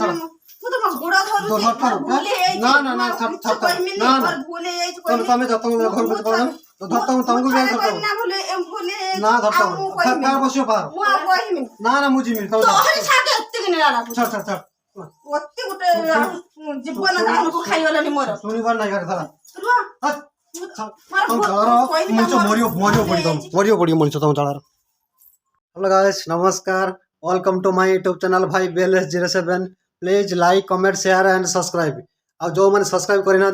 चल ମୁଁ ତ ଗୋଡ ଧରୁଛି ଭୁଲି ହେଇଯାଇଛି ना ना ना छट छट ना ना ଭୁଲି ହେଇଯାଇଛି तुम तमे जतम घर में पड़ो तो धरतम तुमको भी धरतम ନା ଭୁଲି ଭୁଲି ना धरतम खा बसियो बाहर ମୁଁ ଆଉ କହିମିନି ना ना मुझी मिल तो ତୋହରି ସାଙ୍ଗେ ଏତିକି ନିଳା ଲାଗୁଛି चल चल चल ଅତି ଗୋଟେ ଜୀବନ ଦାନକୁ ଖାଇଗଲାଣି ମୋର सुनिबार नाही कर धरा ରୁହ तुम चलारो मुझे मरियो पड़ी मुझे तुम चलारो हेलो गाइस नमस्कार welcome to my YouTube channel भाई BLS07 please like comment share and subscribe आ जो मैंने सब्सक्राइब करना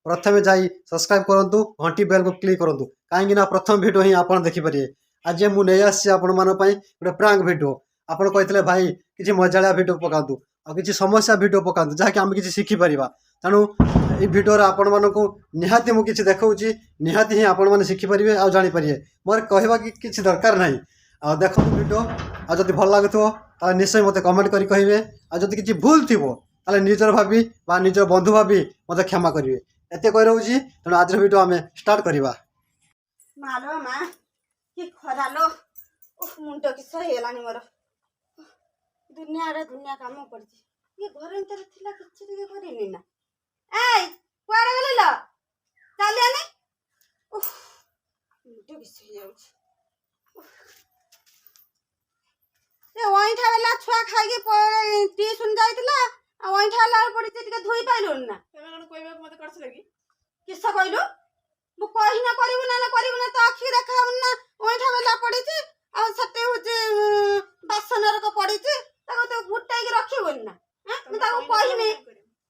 प्रथम जाई सब्सक्राइब करंतु घंटी बेल को क्लिक करंतु काहेकि ना प्रथम वीडियो ही आपण देखि परिए आज मु नै आसी आपण मन पई गोटे प्रांक वीडियो आपण कहथिले भाई किछि मजालिया वीडियो पकांतु आ किछि समस्या वीडियो पकांतु जहा कि हम किछि सिखि परिबा तनु ए वीडियो रे आपण मानको निहाती मु किछि देखौची निहाती ही आपण माने सिखि परिबे आ जानि परिए मोर कहबा कि किछि दरकार नाही आ देखो वीडियो आ जदि भल लागुथो ताले निश्चय मते कमेंट करी कहिबे आ जदि किछि भूल थिबो ताले निजर भाबी बा निजर बंधु भाबी मते क्षमा करिवे एते कहि रहउची तनु आज वीडियो हमें स्टार्ट करिबा मालो मा कि खरालो उफ मुंडो कि सही हेलानी मोर दुनिया रे दुनिया काम पड़ची ये घर अंतर थिला किछि दिगे करिनी ना ए कुआडे गेलिलो चली आनी उफ मुंडो कि सही जाउची ए ओइठा वाला छुआ खाइके ट्यूशन जाइतिला आ ओइठा वाला पड़ी टिके धोई पाइलुन ना तमे कोन कहबे मते करछ लगी किस्सा कहलु मु कहि ना करिबु ना तो आखि देखाउ ना ओइठा वाला पड़ी छि आ सते होचे बासन रक पड़ी छि ताको तो गुटाई के रखिबो ना मु ताको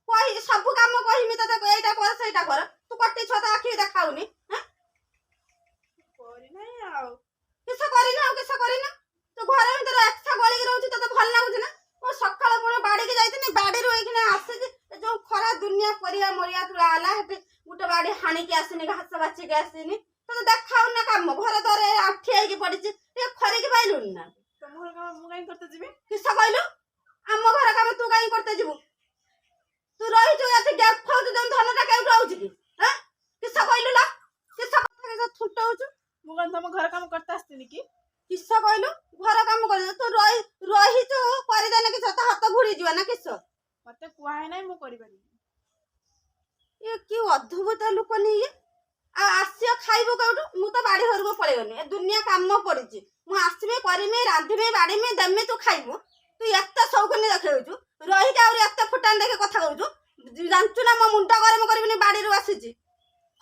कहि सब काम कहिमी त एटा कर सेटा कर तू कट्टी छता आखि देखाउनी कोरी नै आउ किस्सा करिना तो घर अंदर एक्सा गली रहउछि त भल लागुछि ना ओ सकाळ पुणे बाडी के जाइतनी बाडी रो एखने आसे जो खरा दुनिया परिया मरिया तुला आला हेते गुटे बाडी हाणी के आसीनी घास बाची के आसीनी तो देखाउ ना काम घर दरे आठी आइ के पड़िछि ते खरे के पाइलुन ना तम घर काम मु काई करते जिबे किस्सा कहलु हम घर काम तू काई करते जिबु तू रहि जो याते गैप फाउ जन धनटा केउ रहउछि कि ह किस्सा कहलु ला किस्सा କଥା के छुटाउछु मु काई तम घर काम करते आस्तिनी कि किस्सा कहलु घर काम कर तू रही तो कर देना कि छता हाथ घुड़ी जीवा ना किस्सा मते कुआय नै मु करि पारि ये कि अद्भुत लोक नहीं ये आसियो खाइबो कउडु मु तो बाड़ी घर को पळे गनी दुनिया काम पड़िछि मु आसीबे करिमे रांधिमे बाड़ीमे देमे तू खाइबो तू एत्ता सौकने देखैछु रही के और एत्ता फुटान देखे कथा कहछु जानचु ना मो मुंडा गरम करबिनी बाड़ी रो आसीछि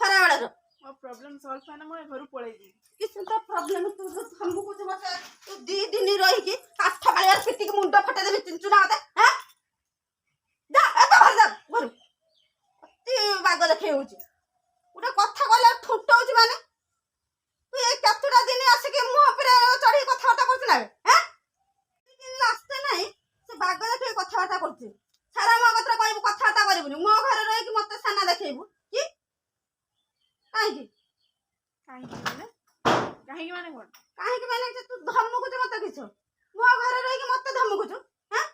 खरा बेला रो मो प्रॉब्लम सॉल्व करना मो घर पळे जी किस तो प्रॉब्लम तू हमको कुछ बता तू दी दिन रही की काठ बालियार पिटी के मुंडा फटा देबी चिंचु ना होता हैं जा एता भर जा घर अति बाग देखे होची उटा कथा कहला ठुट होची माने तू ए केतुडा दिन आसे के मुंह पर चढ़ी कथा वार्ता करछ ना हैं दिन रास्ते नाही से बाग देखे कथा वार्ता करछ सारा मो कथा कहबो कथा वार्ता करबुनी मो घर रही की मते साना देखेबू की काहे माने कोन काहे के माने तू धमकु छ मते किछ मो घर रही के मते धमकु छ हैं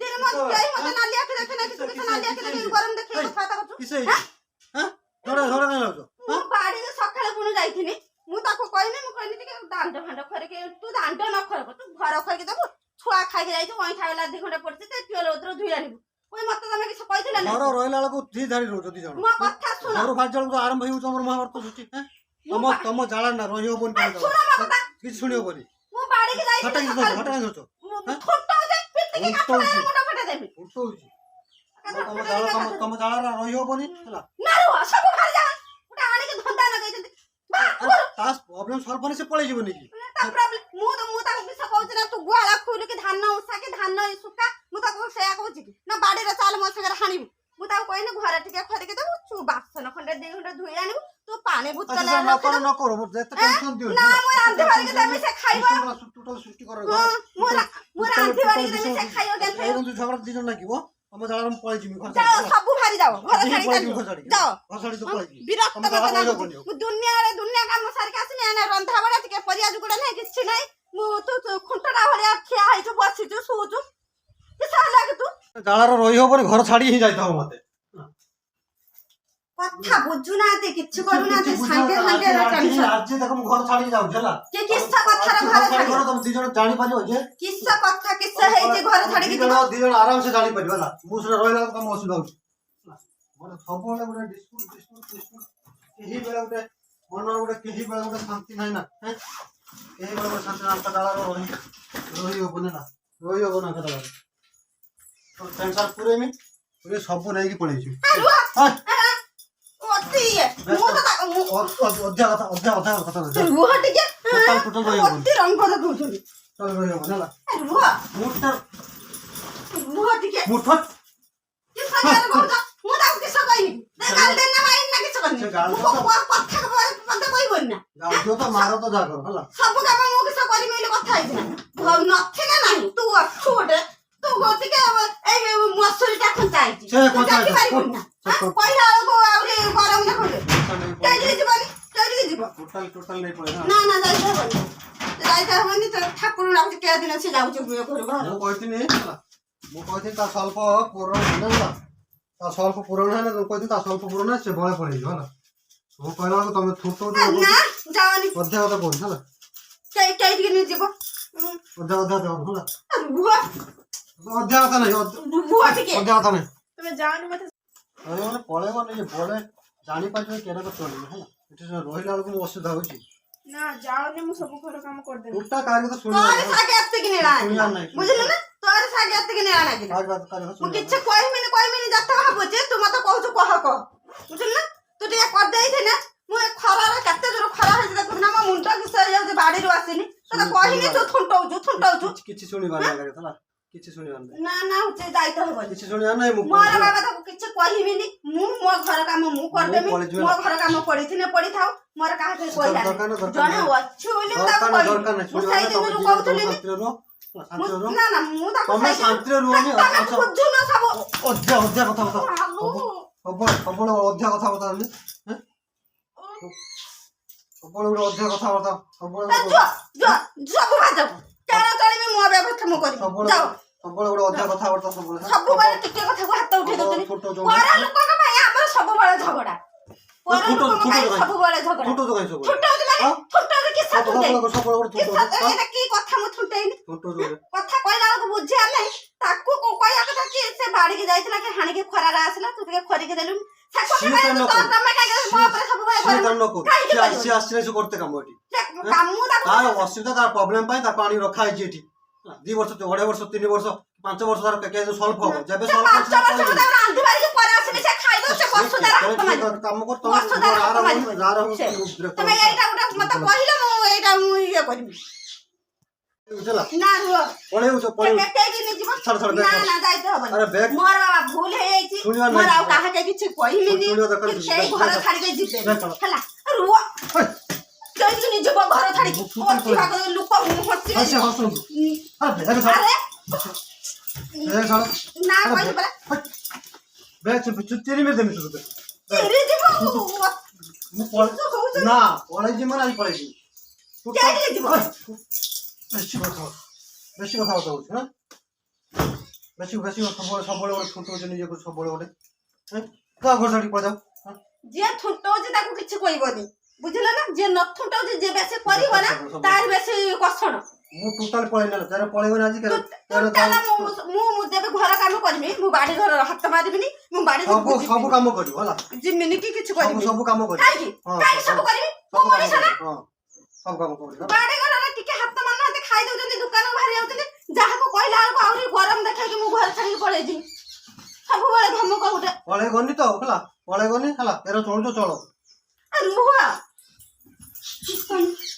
दिन मन जाई मते नालिया के देखे ना किछ नालिया के देखे गरम देखे कथा वार्ता करछ किसे हां थोड़ा थोड़ा ना लागो मु बाड़ी के सकाळे पुनु जाइथिनी मु ताको कहनी मु कहनी टिके दांड भांड खरे के तू दांड न खरे तू घर खरे के देबू छुआ खाइ के जाइतु ओइ खाइला दी घंटा पड़छि ते टियोल उतर धुई आनिबू ओइ मते तमे किछ कहिथिला ना घर रोइला लको धी धारी रो जति जण मो कथा सुन घर फाट जण आरंभ होउ हमर महाभारत सुची हैं तम जाला ना रहियो बोन सुन मो कथा कि सुनियो बोली मु बाड़ी के जाइथिनी हटा कि हटा कि छोटा जे पिटी के काटा मोटा फटा देबी उठो तम जाला ना रहियो बोनी हला ना रो सब खाली जा उटा आनी के धंदा ना गइछन तास प्रॉब्लम सॉल्व होने से पळे जीवनी की ता प्रॉब्लम मु ता किस कहउछ ना तू गुआला खुल के धान उसा के धान सुका मु ता को सेया कहउछ कि ना बाड़ी रे चाल म सगर हानिबु मु ता कहने घर टिके खरे के देबु तू बासन खंडे 2 घंटा धुई आनिबु तू पानी बुतला न करो जेते टेंशन दियो ना मु रांधे बाड़ी के देबे से खाइबो टोटल सृष्टि कर मु रांधे बाड़ी के देबे से खाइयो देन ए बंधु झगड़ा दिजन लागिवो हम जालाम पळे जिमी घर जाओ सब भारी जाओ घर छाड़ी जाओ घरसाड़ी तो पळे जी विरक्त मत दुनिया रे दुनिया काम सार के आसनी ना रंधा बड़ा टिके परिया जुगड़ा नहीं किछ नहीं मु तू खुंटडा भलिया खिया आइछु बसिछु सोचु कि साला के तू जालार रही होबनी घर छाड़ी ही जाइतो मते କଥା ବୁଝୁନାହାନ୍ତି କିଛି କରୁନାହାନ୍ତି ସାଙ୍ଗେ ସାଙ୍ଗେ ଟେନସନ ଆଜି ଦେଖ ମୁଁ ଘର ଛାଡ଼ିକି ଯାଉଛି ହେଲା କି କିସ୍ସା କଥାରେ ଘର ଛାଡି ତମେ ଦି ଜଣ ଜାଣିପାରିବ ଯେ କିସ୍ସା କଥା କିସ୍ସା ହେଇଛି ଘର ଛାଡିକି ଦି ଜଣ ଆରାମସେ ଜାଣିପାରିବ ହେଲା ମୁଁ ସେଟା ରହିଲା ବେଳକୁ ତମ ଅସୁବିଧା ହଉଛି ମୋର ସବୁବେଳେ ଗୋଟେ ଡିସ୍ପୁଟ କେହି ବେଳେ ଗୋଟେ ମନର ଗୋଟେ କେହି ବେଳେ ଗୋଟେ ଶାନ୍ତି ନାହିଁ ନା କେହି ବେଳେ ଗୋଟେ ଶାନ୍ତି ନାହିଁ କାଳରେ ରହିହବନି ନା ରହିହବ ନା କେତେବେଳେ ଟେନସନ ପୁରେଇ ସବୁ ନେଇକି ପଳେଇଛୁ ଅତି ଇଏ ମୁଁ ତ ଅଧା କଥା ରୁହ ଟିକେ ଟୋଟାଲ ରହିହବନି ଅତି ରଙ୍ଗ ଦେଖଉଛନ୍ତି ରହିହବନି ହେଲା ରୁହ ଟିକେ ମୁଠ କି ସାଙ୍ଗରେ କହୁଛ ମୁଁ ତାକୁ କିସ କହିବି ଗାଳି ଦେନା ମାଇନ ନା କିସ କରିନି ମୁଁ କଥା ମତେ କହିବନି ନା ଗାଡ଼ିଓ ତ ମାର ତ ଜାଗର ହେଲା ସବୁ କାମ ମୁଁ କିସ କରିବି ବୋଲି କଥା ହେଇଥିଲା ନଥିଲେ ନାହିଁ ତୁ ଅଛୁ ଗୋଟେ ତୁ ଟିକେ ଏଇ ମସୁରୀ ଟା ଖଞ୍ଚା ହେଇଛି ସେ ତୁ ଖଞ୍ଚା ଜାକି ହେଇଛି। ପାରିବୁନି ନା କହିଲା ବେଳକୁ ଆହୁରି ଗରମ ଦେଖଉଛୁ ସେଇଠିକି ଯିବନି ସେଇଠିକି ଯିବ ଟୋଟାଲ ନେଇ ପଳେଇ ନା ନା ଯାଇତେ ହବନି ତ ଠାକୁର ଲାଗୁଛି କେ ଦିନ ସେ ଯାଉଛି ଘରକୁ ମୁଁ କହିଥିଲି ହେଲା ମୁଁ କହିଥିଲି ତା ସ୍ୱଳ୍ପ ପୂରଣ ହେଲେ ହେଲା ତା ସ୍ୱଳ୍ପ ପୂରଣ ହେଲେ ମୁଁ କହିଥିଲି ତା ସ୍ୱଳ୍ପ ପୂରଣ ସେ ବଳେ ପଳେଇଯିବ ହେଲା ମୁଁ କହିଲା ବେଳକୁ ତମେ ଥୁଟ ନା ଯାଅନି ଅଧା କଥା କହୁଛି ହେଲା କେଇଠିକି ନେଇ ଯିବ ଅଧା ଦେବ ହେଲା ରୁହ ଅଧା କଥା ନାହିଁ ରୁହ ଟିକେ ଅଧା କଥା ନାହିଁ ତମେ ଯାଅନି ମତେ ରହିବନି ପଳେଇବନି ଯେ ବଳେ ଜାଣିପାରିବ କେରକ ଚଳିବ ହେଲା ଏଠି ରହିଲା ବେଳକୁ ମୁଁ ଅସୁବିଧା ହଉଛି ନା ଯାଅନି ମୁଁ ସବୁ ଘର କାମ କରିଦେବି ଟୋଟା କାହାରି କଥା ତୋର ଶୁଣିବାର ସାଙ୍ଗେ ଏତିକି ନେଳା ଶୁଣିବାର ନାହିଁ ବୁଝିଲୁ ନା ତୋର ସାଙ୍ଗେ ଏତିକି ନେଳା ଲାଗିଲା କାହାରି କଥା ମୁଁ ଶୁଣିବାର କିଛି କହିମିନି ଯାତ ଭାବୁଛି ତୁ ମତେ କହୁଛୁ କହ ବୁଝିଲୁ ନା ତୁ ଟିକେ କରିଦେଇଥିଲେ ମୁଁ ଏ ଖରାରେ କେତେ ଜୋର ଖରା ହେଇଛି ଦେଖୁଛୁ ନା ମୋ ମୁଣ୍ଡ କିସ ହେଇଯାଉଛି ବାଡିରୁ ଆସିନି ତତେ କହିନି ତୁ ଥୁଣ୍ଟଉଛୁ କିଛି ଶୁଣିବାର ନାହିଁ ଲାଗେ ହେଲା କିଛି ଶୁଣିବାର ନାହିଁ ନା ନା ହଉଛି ଦାୟିତ୍ୱ ହବନି କିଛି ଶୁଣିବାର ନାହିଁ ମୁଁ ମୋର ବାବା ତାକୁ କିଛି କହିବିନି ମୁଁ ମୋ ଘର କାମ ମୁଁ କରିଦେବି ପଳେଇଯିବି ମୋ ଘର କାମ ପଡିଥିନେ ପଡିଥାଉ ମୋର କାହାକୁ କହିଲା ଦରକାର ନାହିଁ, ଜଣେ ଅଛି ବୋଲି ମୁଁ ତାକୁ ଦରକାର କହିବି ନାହିଁ ମୁଁ ସେଇ ଦିନରୁ କହୁଥିଲି ନା ନା ମୁଁ ତାକୁ ତମେ ଶାନ୍ତିରେ ରୁହନି ବୁଝୁନ ସବୁ ଅଧା କଥା ସବୁବେଳେ ଅଧା କଥାବାର୍ତ୍ତା ହେଲେ ସବୁବେଳେ ଗୋଟେ ଅଧା କଥାବାର୍ତ୍ତା ସବୁବେଳେ ସବୁ ଭାଜ କେନ ଚଳିବି ମୋ ବ୍ୟବସ୍ଥା ମୁଁ କରିବି ଯାଅ ସବୁବେଳେ ଗୋଟେ ଅଧା କଥାବାର୍ତ୍ତା ସବୁବେଳେ ଟିକେ କଥାକୁ ହାତ ଉଠେଇ ଦଉଛନ୍ତି ପର ଲୋକଙ୍କ ପାଇଁ ଆମର ସବୁବେଳେ ଝଗଡା ପର ଲୋକଙ୍କ ପାଇଁ ସବୁବେଳେ ଝଗଡା ଥୁଣ୍ଟଉଛୁ ମାନେ ଥୁଣ୍ଟଉଛୁ କିସ ଥୁଣ୍ଟେଇନି ଏଇଟା କି କଥା ମୁଁ ଥୁଣ୍ଟେଇନି କଥା କହିଲା ବେଳକୁ ବୁଝିବାର ନାହିଁ ତାକୁ କହିବା କଥା କି ସେ ବାଡିକି ଯାଇଥିଲା କି ହାଣିକି ଖରାରେ ଆସିଲା ତୁ ଟିକେ ଖରିକି ଦେଲୁ ଅସୁବିଧା ତାର ପ୍ରୋବ୍ଲେମ ପାଇଁ ତାକୁ ଆଣି ରଖା ହେଇଛି ଏଠି 2 ବର୍ଷ 2.5 ବର୍ଷ 3 ବର୍ଷ 5 ବର୍ଷ ତାର ସଲ୍ଭ ହବ ଯେବେ ସଲ୍ଭ କାମ କର ତମେ ଏଇଟା ଗୋଟେ ମତେ କହିଲ ମୁଁ ଏଇଟା ମୁଁ ଇଏ କରିବି ନା ରୁହ ମୋର ବାବା ଭୁଲ ହେଇଯାଇଛି ମୋର ଆଉ କାହାকে କିଛି କହିବିନି ସେଇ ଘର ଛାଡିକି ଯିବେ ହେଲା ରୁହ କେହିକି ନିଜକୁ ଘର ଛାଡିକି ଲୋକ ନା କହିଲି ପରା ନା ପଳେଇଛି ମାନେ ଆଜି ପଳେଇଛି ବେଶୀ କଥା ହଉଛି ନା ବେଶୀ ସବୁବେଳେ ଗୋଟେ ଥୁଣ୍ଟ ହଉଛି ନିଜକୁ ସବୁବେଳେ ଗୋଟେ ତା ଘର ଛାଡିକି ପଳେଇ ଯାଉ ଯିଏ ଥୁଣ୍ଟଉଛି ତାକୁ କିଛି କହିବନି ବୁଝିଲ ନା ଯିଏ ନ ଥୁଣ୍ଟଉଛି ଯିଏ ବେଶୀ କରିବ ନା ତାର ବେଶୀ କଷଣ ମୁଁ ଟୋଟାଲ ପଳେଇ ନା ତାର ପଳେଇବନି ଆଜି ମୁଁ ଯେବେ ଘର କାମ କରିବି ମୁଁ ବାଡି ଘର ହାତ ମାରିବିନି ମୁଁ ବାଡି ସବୁ କାମ କରିବ ହେଲା ଜିମିନି କି କିଛି କରିବି ସବୁ କାମ କରିବ କାହିଁକି ସବୁ କରିବି ମୁଁ ମଣିଷ ନା ସବୁ କାମ କରିବ ବାଡି ଘରରେ ଟିକେ ହାତ ମାରୁନାହାନ୍ତି ଖାଇ ଦଉଛନ୍ତି ଦୋକାନକୁ ବାହାରି ଯାଉଛନ୍ତି ଯାହାକୁ କହିଲା ବେଳକୁ ଆହୁରି ଗରମ ଦେଖେଇକି ମୁଁ ଘର ଛାଡିକି ପଳେଇଯିବି ସବୁବେଳେ ଧମକ ଗୋଟେ ପଳେଇବନି ତ ହେଲା ପଳେଇବନି ହେଲା ଏର ଚଳୁଛ ଚଳ ରୁହ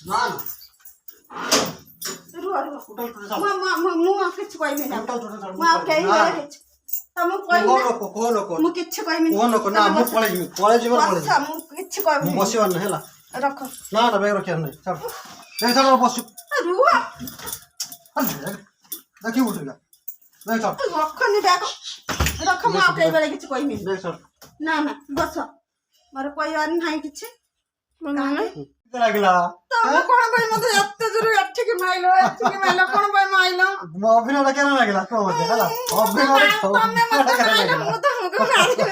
ନା ରୁହ ମୁଁ କିଛି କହିବି ନା ମୁଁ ଆଉ କେହି କିଛି ତମକୁ କହିବି ମୁଁ କିଛି କହିବି ନା ମୁଁ ପଳେଇଯିବି ମୁଁ କିଛି କହିବି ମୁଁ ବସିବାର ନାହିଁ ହେଲା ରଖ ନା ବେଗ ରଖିବାର ନାହିଁ ଛାଡ଼ ବସୁ ରୁହ ଦେଖି ଉଠିଲା ରଖନି ବ୍ୟାଗ ରଖ ମୁଁ ଆଉ କେହି ବେଳେ କିଛି କହିବି ନା ନା ବସ ମୋର କହିବାର ନାହିଁ କିଛି ଲାଗିଲା ତମେ କଣ ପାଇଁ ମତେ ଏତେ ଜୋର ଏଠିକି ମାଇଲ କଣ ପାଇଁ ମାଇଲ ଅଭିନୟ କେନ ଲାଗିଲା କଣ ହେଲା ଅଭିନୟ ତମେ ମତେ ମାଇଲ ମୁଁ ତମକୁ ମାରିବି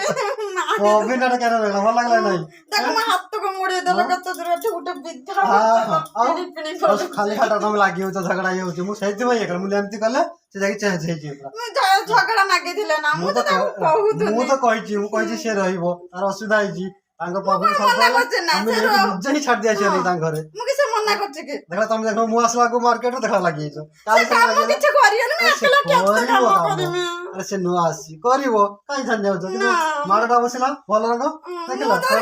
ଅଭିନୟଟା କେନ ଲାଗିଲା ଭଲ ଲାଗିଲା ନାଇଁ ତାକୁ ମୋ ହାତକୁ ମୋଡେଇ ଦେଲା କେତେ ଦୂର ଏଠି ଗୋଟେ ବିଧା ଆଉ ପିଣି ଖାଲି ଖାଟା ତମେ ଲାଗି ହଉଛ ଝଗଡା ହେଇଯାଉଛି ମୁଁ ସେଇଥିପାଇଁ ଇଏ କଲି ମୁଁ ଏମିତି କଲେ ସେ ଯାଇକି ଚେଞ୍ଜ ହେଇଯିବ ପୁରା। ମୁଁ ଝଗଡା ନାଗିଥିଲେ ନା ମୁଁ ତ ତାକୁ କହୁଥିଲି ମୁଁ ତ କହିଛି ସିଏ ରହିବ ତାର ଅସୁବିଧା ହେଇଛି ତାଙ୍କ ପାଖକୁ ମୁଁ ମନା କରୁଛି ନା, ଆମେ ସେ ନିଜେ ହିଁ ଛାଡି ଦିଆସିବା ହଁ। ତାଙ୍କ ଘରେ ମୁଁ କିଛି ମନା କରୁଛି କି ଦେଖ ତମେ ଦେଖ ମୁଁ ଆସିଲା ଆଗକୁ ମାର୍କେଟରୁ ଦେଖା ଲାଗିଯାଇଛ କାଲି ସେ କାମ କିଛି କରିବନି ମୁଁ ଏକଲା କେତେ କାମ କରିବି ଆରେ ସେ ନୂଆ ଆସି କରିବ କାହିଁ ଛାଡି ଯାଉଛ କିନ୍ତୁ ନା। ମାଡଟା ବସିଲା ଭଲ ରଙ୍ଗ ଦେଖିଲ ମତେ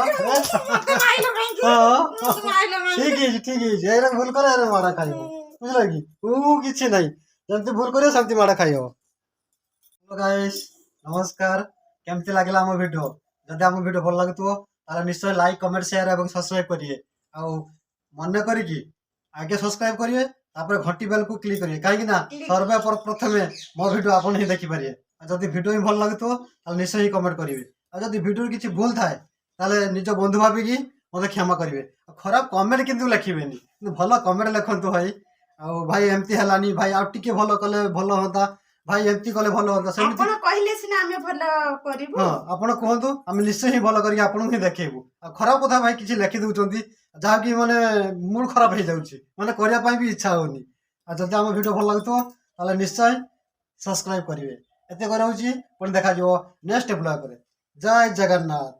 ମାଇଲ କାହିଁକି ହଁ ମତେ ମାଇଲ କାହିଁକି ଠିକ ହେଇଛି ଏଇଟା ଭୁଲ କରେ ଏରେ ମାଡ ଖାଇବ ବୁଝିଲ କି କିଛି ନାହିଁ ଯେମିତି ଭୁଲ କରିବ ସେମିତି ମାଡ ଖାଇବ। ଗାଇସ୍ ନମସ୍କାର କେମିତି ଲାଗିଲା ଆମ ଭିଡିଓ ଯଦି ଆମ ଭିଡିଓ ଭଲ ଲାଗୁଥିବ ତାହେଲେ ନିଶ୍ଚୟ ଲାଇକ୍ କମେଣ୍ଟ ସେୟାର ଏବଂ ସବସ୍କ୍ରାଇବ କରିବେ ଆଉ ମନେ କରିକି ଆଗେ ସବସ୍କ୍ରାଇବ କରିବେ ତାପରେ ଘଣ୍ଟି ବେଲକୁ କ୍ଲିକ୍ କରିବେ କାହିଁକି ନା ସର୍ବେ ପ୍ରଥମେ ମୋ ଭିଡିଓ ଆପଣ ହିଁ ଦେଖିପାରିବେ ଆଉ ଯଦି ଭିଡିଓ ହିଁ ଭଲ ଲାଗୁଥିବ ତାହେଲେ ନିଶ୍ଚୟ ହିଁ କମେଣ୍ଟ କରିବେ ଆଉ ଯଦି ଭିଡିଓରେ କିଛି ଭୁଲ ଥାଏ ତାହେଲେ ନିଜ ବନ୍ଧୁ ଭାବିକି ମତେ କ୍ଷମା କରିବେ ଆଉ ଖରାପ କମେଣ୍ଟ କିନ୍ତୁ ଲେଖିବେନି କିନ୍ତୁ ଭଲ କମେଣ୍ଟ ଲେଖନ୍ତୁ ଭାଇ ଆଉ ଭାଇ ଏମିତି ହେଲାନି ଭାଇ ଆଉ ଟିକେ ଭଲ କଲେ ଭଲ ହୁଅନ୍ତା ଭାଇ ଏମିତି କଲେ ଭଲ ହୁଅନ୍ତା ସେମିତି ଆପଣ କହିଲେ ସିନା ଆମେ ଭଲ କରିବୁ। ହଁ ଆପଣ କୁହନ୍ତୁ ଆମେ ନିଶ୍ଚୟ ହିଁ ଭଲ କରିକି ଆପଣଙ୍କୁ ହିଁ ଦେଖେଇବୁ ଆଉ ଖରାପ କଥା ଭାଇ କିଛି ଲେଖି ଦଉଛନ୍ତି ଯାହାକି ମାନେ ମୁଡ୍ ଖରାପ ହେଇଯାଉଛି ମାନେ କରିବା ପାଇଁ ବି ଇଚ୍ଛା ହଉନି ଆଉ ଯଦି ଆମ ଭିଡିଓ ଭଲ ଲାଗୁଥିବ ତାହେଲେ ନିଶ୍ଚୟ ସବସ୍କ୍ରାଇବ କରିବେ ଏତେ କରାଉଛି ପୁଣି ଦେଖାଯିବ ନେକ୍ସଟ ବ୍ଲଗରେ ଜୟ ଜଗନ୍ନାଥ।